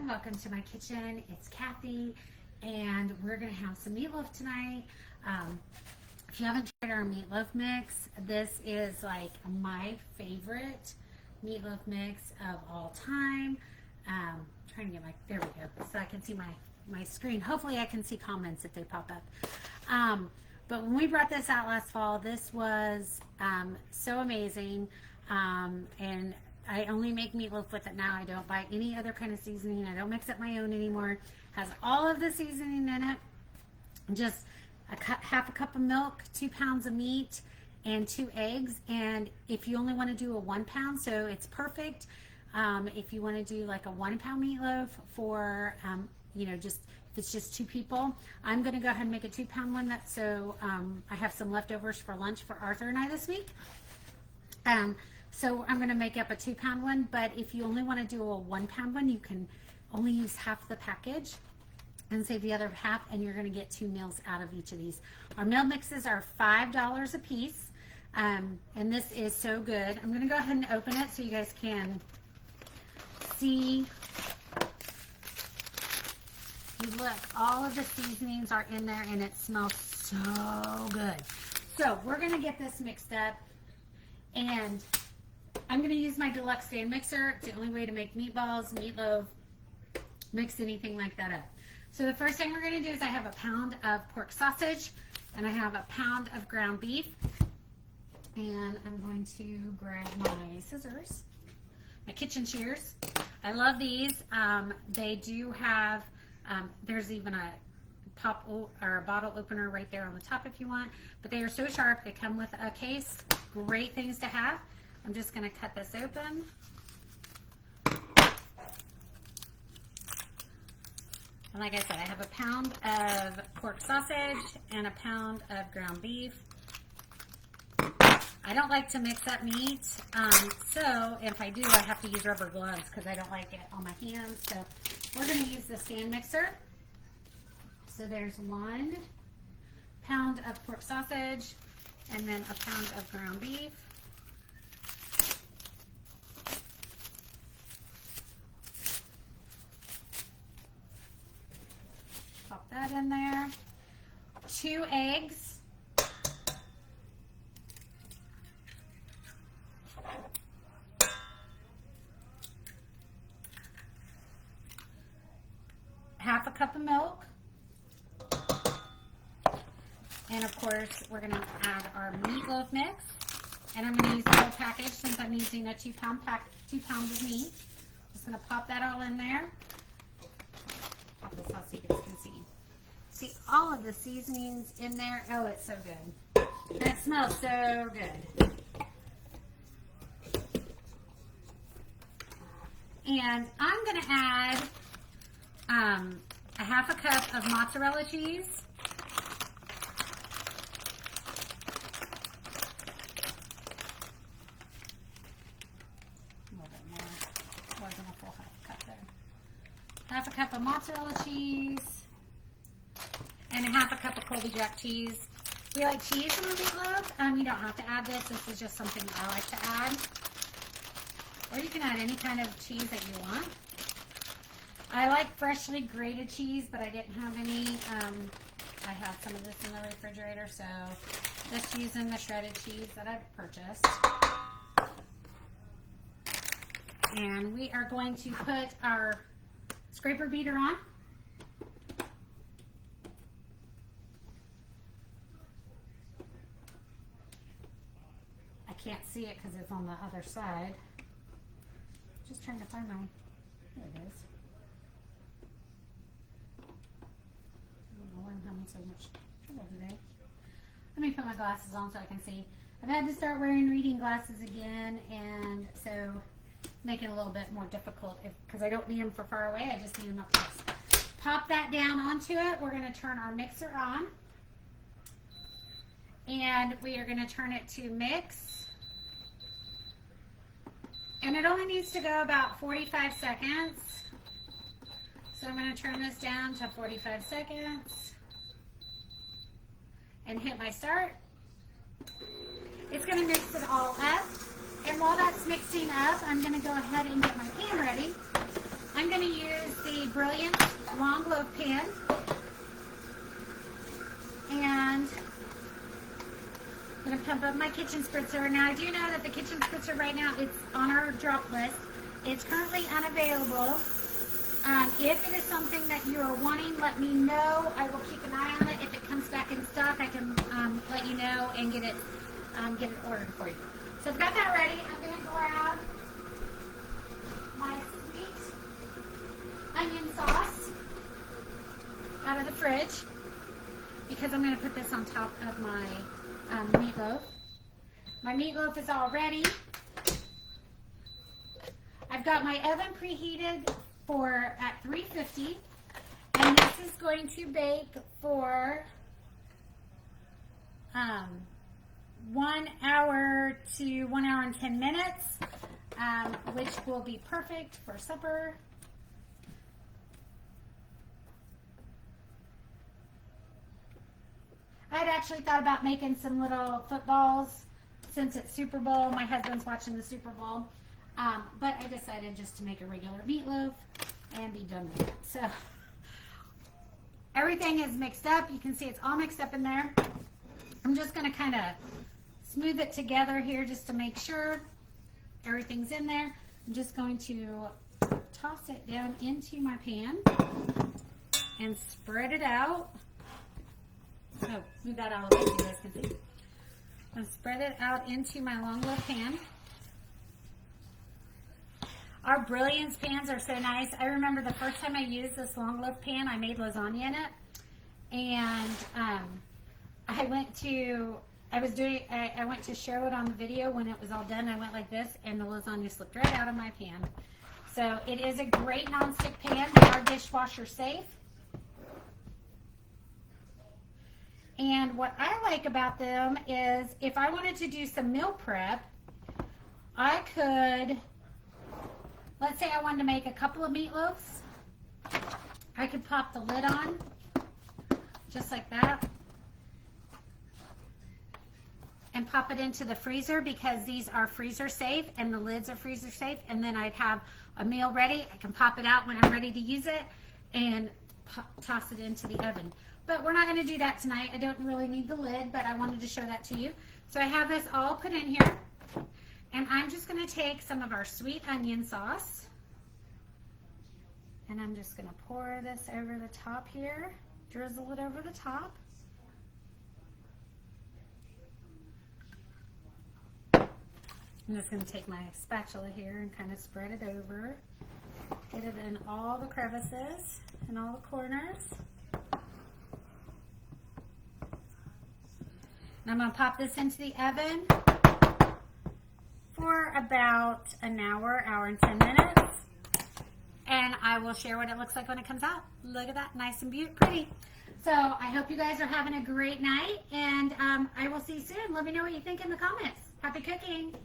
everyone, welcome to my kitchen. It's Kathy and we're gonna have some meatloaf tonight. If you haven't tried our meatloaf mix, this is like my favorite meatloaf mix of all time. Trying to get my, there we go, so I can see my screen. Hopefully I can see comments if they pop up. But when we brought this out last fall, this was so amazing, and I only make meatloaf with it now. I don't buy any other kind of seasoning. I don't mix up my own anymore. Has all of the seasoning in it. Just half a cup of milk, 2 pounds of meat, and 2 eggs. And if you only want to do a 1 pound, so it's perfect. If you want to do like a 1 pound meatloaf for, you know, just if it's just 2 people, I'm going to go ahead and make a 2 pound one. So I have some leftovers for lunch for Arthur and I this week. So I'm going to make up a 2 pound one, but if you only want to do a 1 pound one, you can only use half the package and save the other half, and you're going to get 2 meals out of each of these. Our meal mixes are $5 a piece, and this is so good. I'm going to go ahead and open it so you guys can see. Look, all of the seasonings are in there, and it smells so good. So we're going to get this mixed up, and I'm going to use my deluxe stand mixer. It's the only way to make meatballs, meatloaf, mix anything like that up. So the first thing we're going to do is I have a pound of pork sausage and I have a pound of ground beef. And I'm going to grab my scissors, my kitchen shears. I love these. They do have, there's even a pop or a bottle opener right there on the top if you want, but they are so sharp. They come with a case. Great things to have. I'm just going to cut this open. And like I said, I have a pound of pork sausage and a pound of ground beef. I don't like to mix up meat, so if I do, I have to use rubber gloves because I don't like it on my hands. So we're going to use the stand mixer. So there's 1 pound of pork sausage and then a pound of ground beef. Pop that in there. 2 eggs. Half a cup of milk. And of course, we're going to add our meatloaf mix. And I'm going to use the whole package since I'm using a 2 pound pack, 2 pounds of meat. Just going to pop that all in there. Pop this out so you guys can see. See all of the seasonings in there. Oh, it's so good. And it smells so good. And I'm going to add a half a cup of mozzarella cheese. A little bit more. Wasn't a full half cup there. Half a cup of mozzarella cheese. And a half a cup of Colby Jack cheese. We like cheese in the meatloaf. You don't have to add this. This is just something I like to add. Or you can add any kind of cheese that you want. I like freshly grated cheese, but I didn't have any. I have some of this in the refrigerator, so just using the shredded cheese that I've purchased. And we are going to put our scraper beater on. I can't see it because it's on the other side. Just trying to find my, there it is. I don't know why I'm having so much trouble today. Let me put my glasses on so I can see. I've had to start wearing reading glasses again, and so make it a little bit more difficult because I don't need them for far away. I just need them up close. Pop that down onto it. We're going to turn our mixer on, and we are going to turn it to mix. And it only needs to go about 45 seconds. So I'm going to turn this down to 45 seconds and hit my start. It's going to mix it all up. And while that's mixing up, I'm going to go ahead and get my pan ready. I'm going to use the Brilliance long loaf pan. And I'm going to pump up my kitchen spritzer. Now, I do know that the kitchen spritzer right now, it's on our drop list. It's currently unavailable. If it is something that you are wanting, let me know. I will keep an eye on it. If it comes back in stock, I can let you know and get it ordered for you. So I've got that ready. I'm going to grab my sweet onion sauce out of the fridge because I'm going to put this on top of my meatloaf. My meatloaf is all ready. I've got my oven preheated at 350, and this is going to bake for 1 hour to 1 hour and 10 minutes, which will be perfect for supper. I'd actually thought about making some little footballs since it's Super Bowl. My husband's watching the Super Bowl. But I decided just to make a regular meatloaf and be done with it. So everything is mixed up. You can see it's all mixed up in there. I'm just going to kind of smooth it together here just to make sure everything's in there. I'm just going to toss it down into my pan and spread it out. Oh, move that out of the way so you guys can see. And spread it out into my long loaf pan. Our Brilliance pans are so nice. I remember the first time I used this long loaf pan, I made lasagna in it. And I went to show it on the video when it was all done. I went like this, and the lasagna slipped right out of my pan. So it is a great nonstick pan. They are dishwasher safe. And what I like about them is if I wanted to do some meal prep, I could, let's say I wanted to make a couple of meatloaves, I could pop the lid on, just like that, and pop it into the freezer because these are freezer safe and the lids are freezer safe, and then I'd have a meal ready. I can pop it out when I'm ready to use it and toss it into the oven. But we're not going to do that tonight. I don't really need the lid, but I wanted to show that to you. So I have this all put in here, and I'm just going to take some of our sweet onion sauce, and I'm just going to pour this over the top here, drizzle it over the top. I'm just going to take my spatula here and kind of spread it over, get it in all the crevices and all the corners. And I'm going to pop this into the oven for about an hour, hour and 10 minutes. And I will share what it looks like when it comes out. Look at that, nice and pretty. So I hope you guys are having a great night, and I will see you soon. Let me know what you think in the comments. Happy cooking.